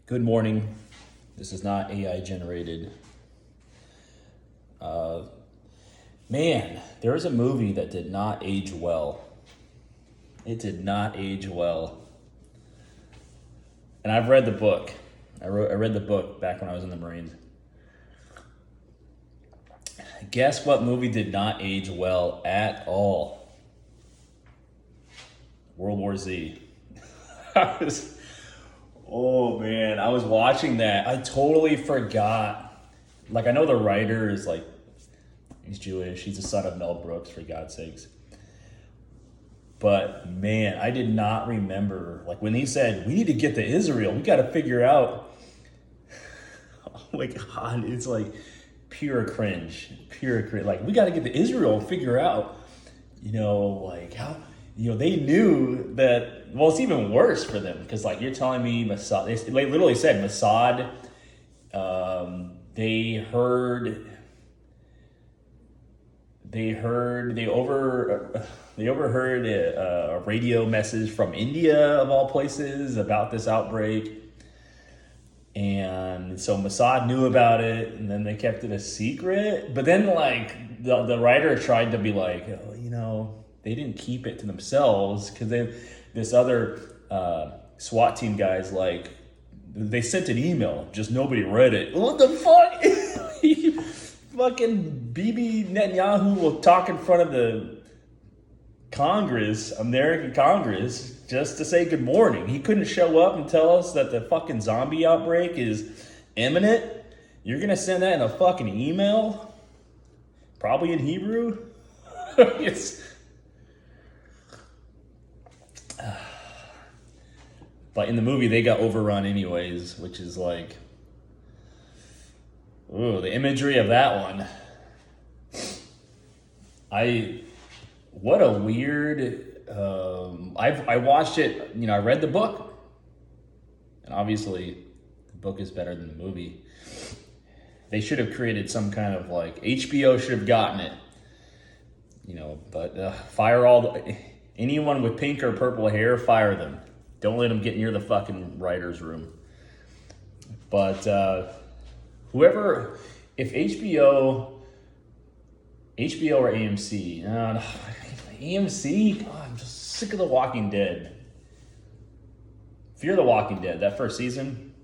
Good morning. This is not AI generated. Man, there was a movie that did not age well. It did not age well. And I've read the book. I read the book back when I was in the Marines. Guess what movie did not age well at all? World War Z. Oh man, I was watching that. I totally forgot. Like, I know the writer is like, he's Jewish. He's the son of Mel Brooks, for God's sakes. But man, I did not remember. Like, when he said, we need to get to Israel, we got to figure out. Oh my God, it's like pure cringe. Like, we got to get to Israel and figure out, like how, they knew that. Well, it's even worse for them because, like, you're telling me Mossad. They literally said Mossad. They overheard a radio message from India, of all places, about this outbreak. And so Mossad knew about it, and then they kept it a secret. But then, like, the writer tried to be like, they didn't keep it to themselves because this other SWAT team guys, like, they sent an email, just nobody read it. What the fuck? Fucking Bibi Netanyahu will talk in front of the Congress, American Congress, just to say good morning. He couldn't show up and tell us that the fucking zombie outbreak is imminent. You're gonna send that in a fucking email? Probably in Hebrew? But in the movie, they got overrun anyways, which is like, ooh, the imagery of that one. What a weird, I watched it, I read the book, and obviously the book is better than the movie. They should have created some kind of, like, HBO should have gotten it, but fire anyone with pink or purple hair, fire them. Don't let them get near the fucking writer's room. But if HBO or AMC, AMC, God, I'm just sick of The Walking Dead. Fear the Walking Dead, that first season,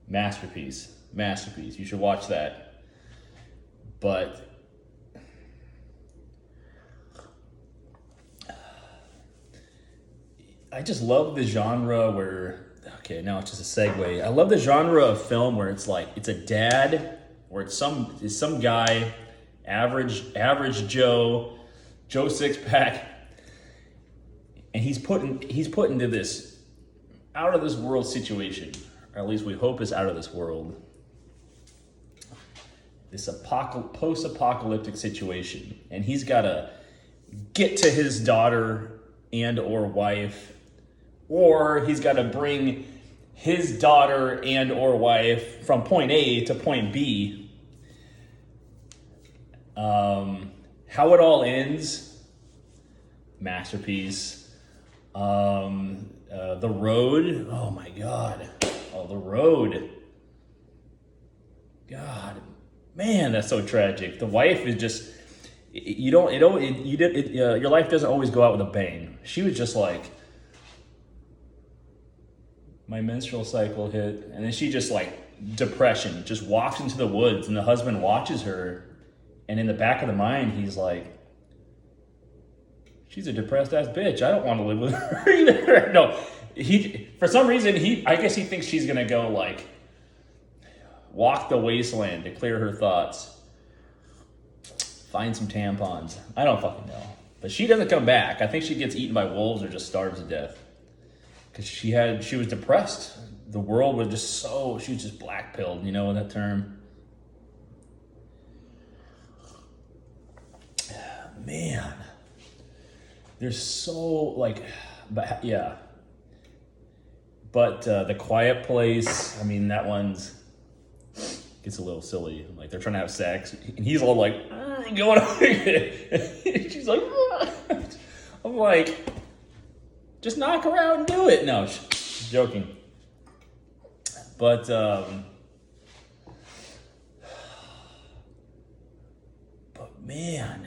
masterpiece. You should watch that. But I just love the genre where, okay, now it's just a segue. I love the genre of film where it's like, it's a dad, or it's some guy, average Joe Sixpack, and he's put into this out of this world situation, or at least we hope is out of this world. This post-apocalyptic situation, and he's got to get to his daughter and or wife, or he's got to bring his daughter and or wife from point A to point B. How it all ends, masterpiece. The Road, oh my God. Oh, The Road. God, man, that's so tragic. The wife is just, your life doesn't always go out with a bang. She was just like, my menstrual cycle hit, and then she just, like, depression, just walks into the woods, and the husband watches her, and in the back of the mind, he's like, she's a depressed ass bitch. I don't want to live with her either. No, for some reason, I guess he thinks she's gonna go, like, walk the wasteland to clear her thoughts, find some tampons. I don't fucking know, but she doesn't come back. I think she gets eaten by wolves or just starves to death. Because she was depressed. The world was just she was just black-pilled, that term? Man. There's so, like, but yeah. But The Quiet Place, I mean, that one's, gets a little silly. Like, they're trying to have sex, and he's all like, going on. She's like, I'm like, just knock her out and do it. No, joking. But man,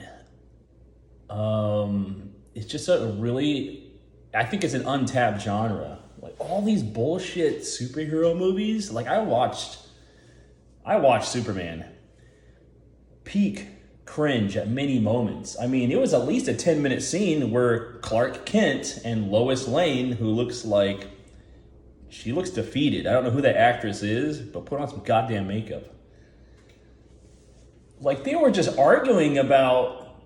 it's just a really, I think it's an untapped genre. Like all these bullshit superhero movies. Like I watched Superman. Peak cringe at many moments. I mean, it was at least a 10-minute scene where Clark Kent and Lois Lane, who looks like she looks defeated. I don't know who that actress is, but put on some goddamn makeup. Like they were just arguing about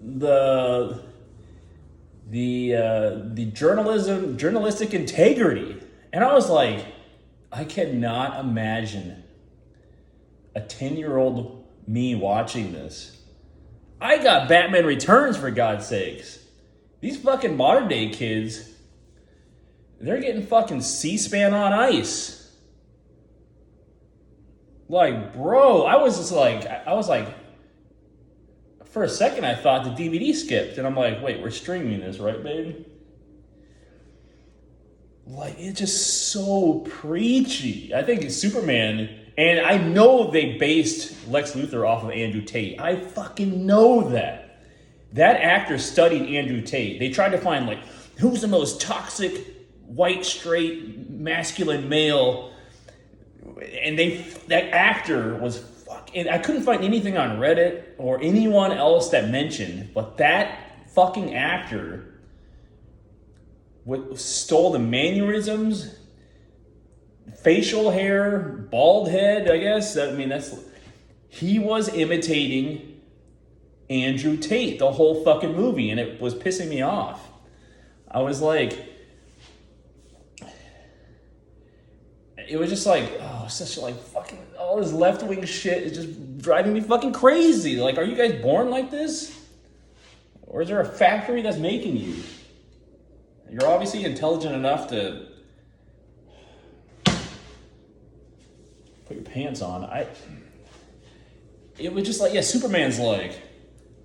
the journalistic integrity, and I was like, I cannot imagine a 10-year-old me watching this. I got Batman Returns, for God's sakes. These fucking modern day kids, they're getting fucking C-SPAN on ice. Like, bro, I was like, for a second I thought the DVD skipped, and I'm like, wait, we're streaming this, right, babe? Like, it's just so preachy. I think it's Superman, and I know they based Lex Luthor off of Andrew Tate. I fucking know that. That actor studied Andrew Tate. They tried to find, like, who's the most toxic, white, straight, masculine male, and that actor was fucking, I couldn't find anything on Reddit or anyone else that mentioned, but that fucking actor stole the mannerisms, facial hair, bald head, I guess. I mean, he was imitating Andrew Tate the whole fucking movie, and it was pissing me off. I was like, it was just like, oh, such like fucking, all this left-wing shit is just driving me fucking crazy. Like, are you guys born like this? Or is there a factory that's making you? You're obviously intelligent enough to put your pants on. It was just like, yeah, Superman's like,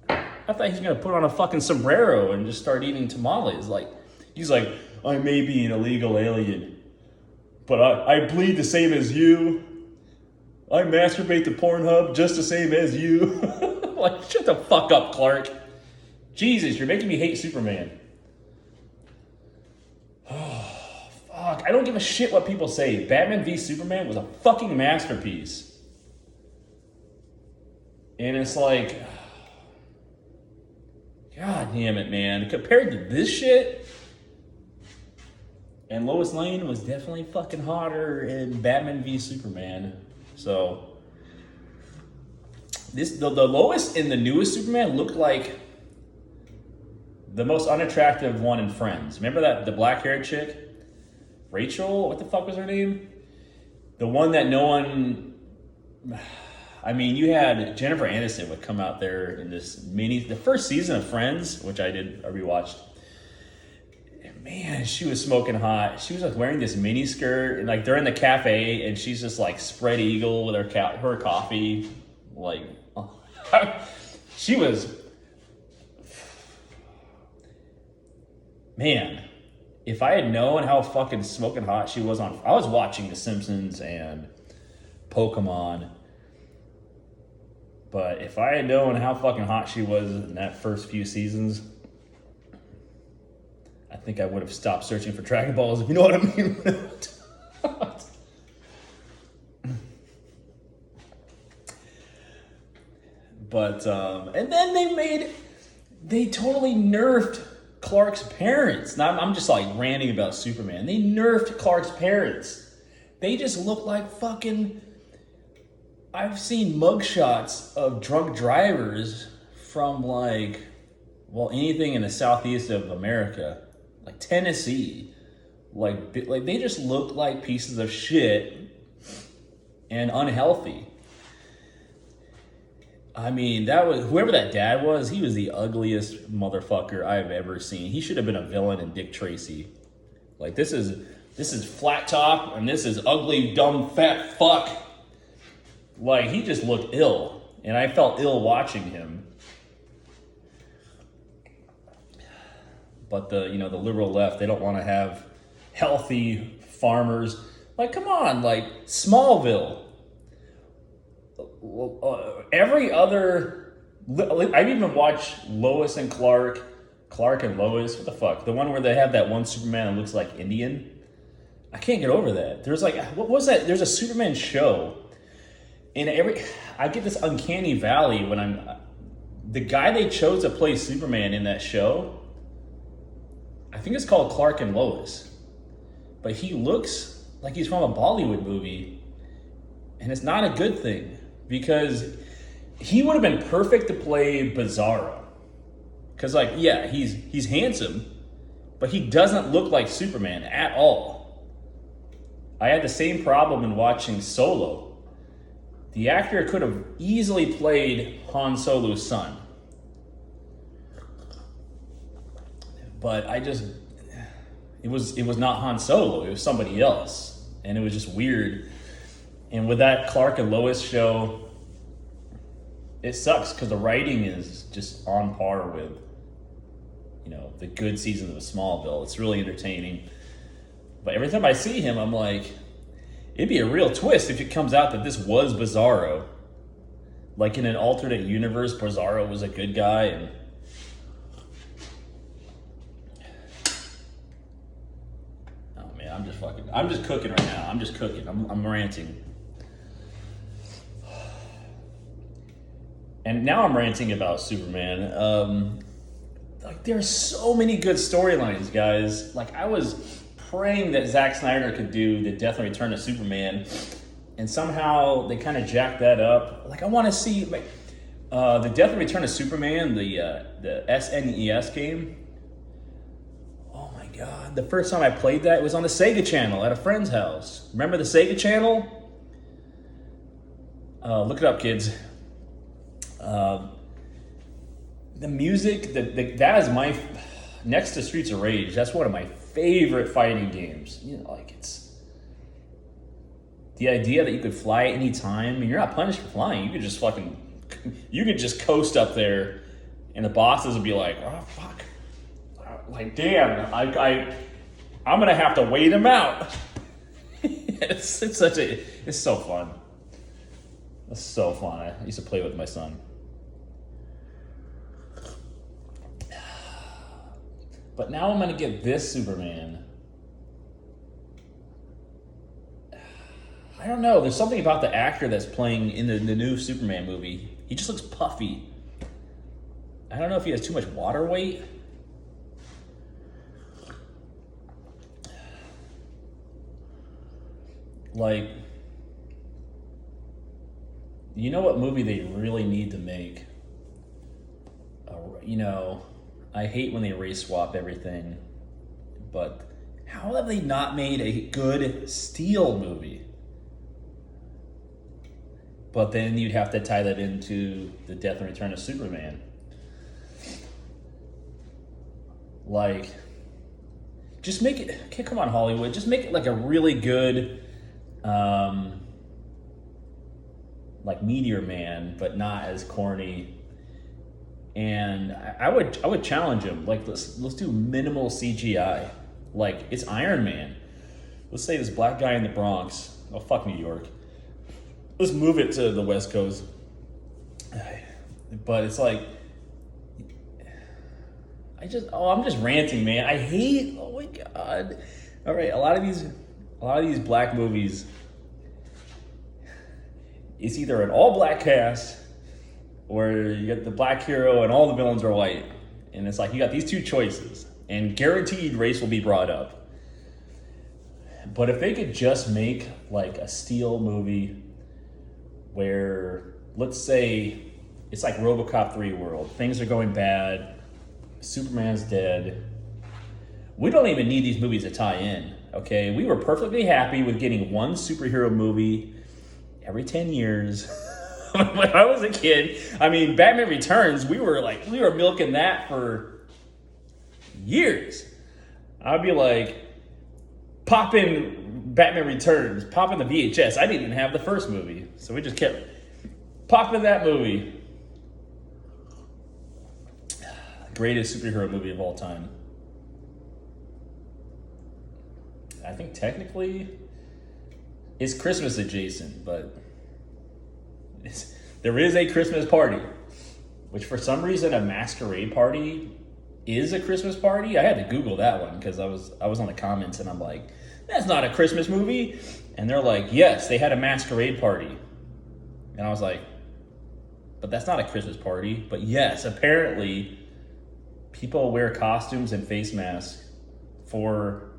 I thought he's gonna put on a fucking sombrero and just start eating tamales. Like, he's like, I may be an illegal alien, but I bleed the same as you. I masturbate to Pornhub just the same as you. Like, shut the fuck up, Clark. Jesus, you're making me hate Superman. Oh, fuck. I don't give a shit what people say. Batman v Superman was a fucking masterpiece. And it's like, God damn it, man. Compared to this shit, and Lois Lane was definitely fucking hotter in Batman v Superman. So, the Lois in the newest Superman looked like the most unattractive one in Friends. Remember the black-haired chick? Rachel? What the fuck was her name? The one that no one... I mean, you had Jennifer Aniston would come out there in this the first season of Friends, which I rewatched. Man, she was smoking hot. She was like wearing this mini skirt, and like they're in the cafe, and she's just like spread eagle with her coffee. Like, she was, man. If I had known how fucking smoking hot she was I was watching The Simpsons and Pokemon. But if I had known how fucking hot she was in that first few seasons, I think I would have stopped searching for Dragon Balls, if you know what I mean. But, and then they totally nerfed Clark's parents. Now, I'm just like ranting about Superman. They nerfed Clark's parents. They just look like fucking... I've seen mugshots of drunk drivers from like, well, anything in the southeast of America, like Tennessee. Like they just look like pieces of shit and unhealthy. I mean, whoever that dad was, he was the ugliest motherfucker I've ever seen. He should have been a villain in Dick Tracy. Like, this is flat top, and this is ugly, dumb, fat fuck. Like, he just looked ill, and I felt ill watching him. But the liberal left, they don't want to have healthy farmers. Like, come on, like Smallville. Every other, I've even watched Lois and Clark and Lois. What the fuck? The one where they have that one Superman that looks like Indian. I can't get over that. There's like, what was that? There's a Superman show, and I get this uncanny valley when the guy they chose to play Superman in that show. I think it's called Clark and Lois, but he looks like he's from a Bollywood movie, and it's not a good thing because he would have been perfect to play Bizarro. Because, like, yeah, he's handsome, but he doesn't look like Superman at all. I had the same problem in watching Solo. The actor could have easily played Han Solo's son. But it was not Han Solo, it was somebody else. And it was just weird. And with that Clark and Lois show, it sucks because the writing is just on par with, the good seasons of Smallville. It's really entertaining. But every time I see him, I'm like, it'd be a real twist if it comes out that this was Bizarro. Like in an alternate universe, Bizarro was a good guy and I'm just cooking right now. I'm just cooking. I'm ranting. And now I'm ranting about Superman. Like, there's so many good storylines, guys. Like, I was praying that Zack Snyder could do the Death and Return of Superman, and somehow they kind of jacked that up. Like, I want to see the Death and Return of Superman, the SNES game. Oh my God! The first time I played that was on the Sega Channel at a friend's house. Remember the Sega Channel? Look it up, kids. The music, that is my, next to Streets of Rage, that's one of my favorite fighting games. It's the idea that you could fly at any time, and you're not punished for flying. You could just coast up there, and the bosses would be like, oh fuck, like damn, I'm gonna have to wait him out. It's so fun. It's so fun. I used to play with my son. But now I'm going to get this Superman. I don't know. There's something about the actor that's playing in the new Superman movie. He just looks puffy. I don't know if he has too much water weight. Like, you know what movie they really need to make? I hate when they race swap everything, but how have they not made a good Steel movie? But then you'd have to tie that into the Death and Return of Superman. Like, just make it, okay, come on Hollywood, just make it like a really good, like Meteor Man, but not as corny. And I would challenge him. Like, let's do minimal CGI. Like, it's Iron Man. Let's say this black guy in the Bronx. Oh, fuck New York. Let's move it to the West Coast. But it's like, I'm just ranting, man. I hate. Oh my God. All right, a lot of these black movies. It's either an all black cast, or you get the black hero and all the villains are white. And it's like, you got these two choices, and guaranteed race will be brought up. But if they could just make like a Steel movie where, let's say, it's like RoboCop 3 world. Things are going bad. Superman's dead. We don't even need these movies to tie in, okay? We were perfectly happy with getting one superhero movie every 10 years. When I was a kid, I mean, Batman Returns, we were milking that for years. I'd be like, pop in Batman Returns, pop in the VHS. I didn't even have the first movie, so we just kept popping that movie. Greatest superhero movie of all time. I think technically, It's Christmas adjacent, but there is a Christmas party, which for some reason a masquerade party is a Christmas party. I had to Google that one because I was on the comments and I'm like, that's not a Christmas movie. And they're like, yes, they had a masquerade party. And I was like, but that's not a Christmas party. But yes, apparently people wear costumes and face masks for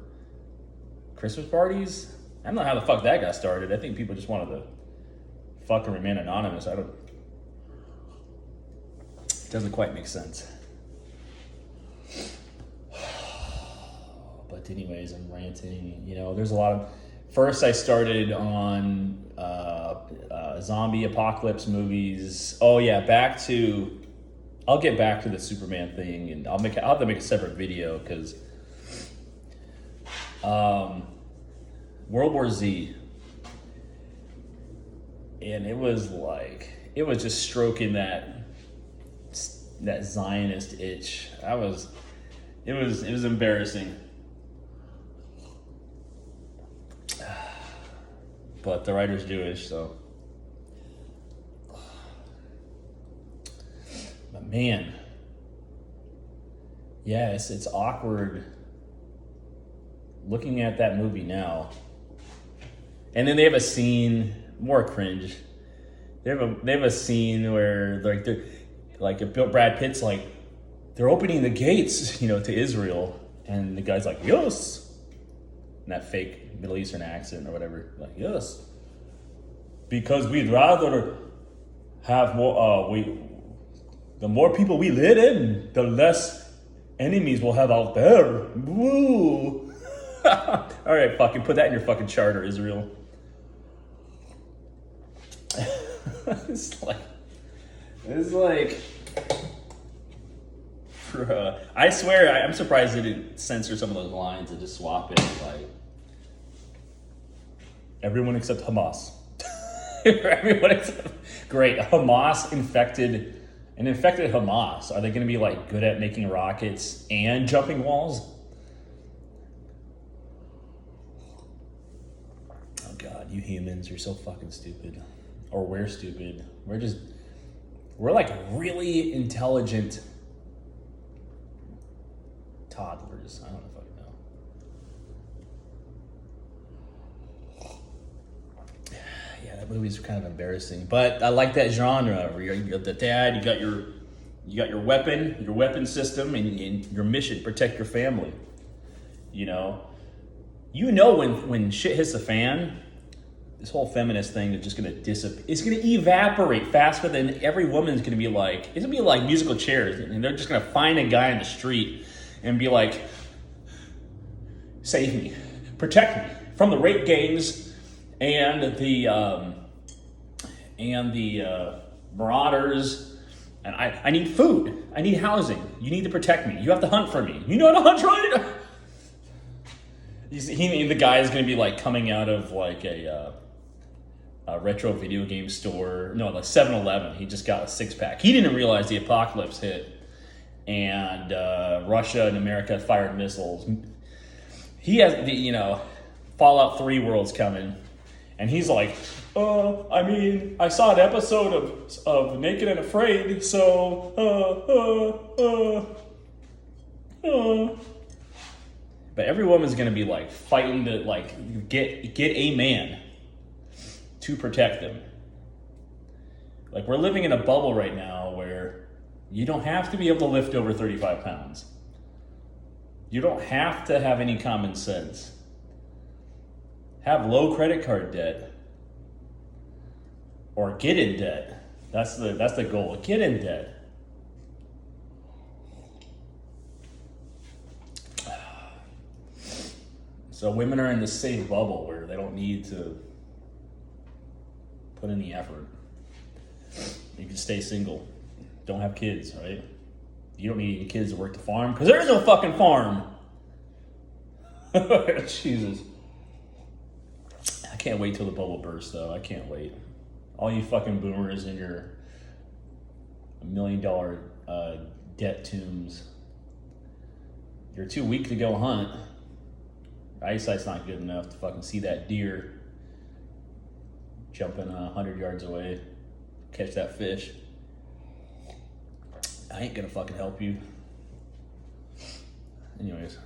Christmas parties. I don't know how the fuck that got started. I think people just wanted to fucking remain anonymous. It doesn't quite make sense. But anyways, I'm ranting. You know, there's a lot of... First, I started on zombie apocalypse movies. Oh yeah, I'll get back to the Superman thing, and I'll have to make a separate video because World War Z, and it was just stroking that Zionist itch. It was embarrassing. But the writer's Jewish, so. But man, yeah, it's awkward looking at that movie now. And then they have a scene, more cringe. They have a scene where Brad Pitt's like, they're opening the gates, to Israel, and the guy's like, yes. In that fake Middle Eastern accent or whatever, like, yes, because we'd rather have more. The more people we let in, the less enemies we'll have out there. Woo! All right, fucking put that in your fucking charter, Israel. It's like. I swear, I'm surprised they didn't censor some of those lines and just swap it like everyone except Hamas. Everyone except great. Hamas infected Hamas. Are they going to be like good at making rockets and jumping walls? Oh God, you humans, you're so fucking stupid. Or we're stupid. We're like really intelligent toddlers. I don't know if I know. Yeah, that movie's kind of embarrassing, but I like that genre where you're the dad. You got your weapon system, and your mission: protect your family. When shit hits the fan, this whole feminist thing is just gonna dissipate. It's gonna evaporate faster than every woman's gonna be like. It's gonna be like musical chairs, and they're just gonna find a guy in the street and be like, save me, protect me from the rape gangs and the marauders, and I need food, I need housing, you need to protect me, you have to hunt for me, you know how to hunt, right? The guy is going to be like coming out of like a retro video game store, no, like 7-Eleven. He just got a 6-pack. He didn't realize the apocalypse hit, and Russia and America fired missiles. He has the Fallout 3 world's coming, and he's like, I saw an episode of Naked and Afraid, so But every woman's gonna be like fighting to like get a man to protect them. Like, we're living in a bubble right now where you don't have to be able to lift over 35 pounds. You don't have to have any common sense. Have low credit card debt. Or get in debt. That's the goal. Get in debt. So women are in this safe bubble where they don't need to put any effort. You can stay single. Don't have kids, right? You don't need any kids to work the farm because there is no fucking farm. Jesus. I can't wait till the bubble bursts, though. I can't wait. All you fucking boomers in your $1 million debt tombs. You're too weak to go hunt. Your eyesight's not good enough to fucking see that deer jumping 100 yards away, catch that fish. I ain't gonna fucking help you. Anyways.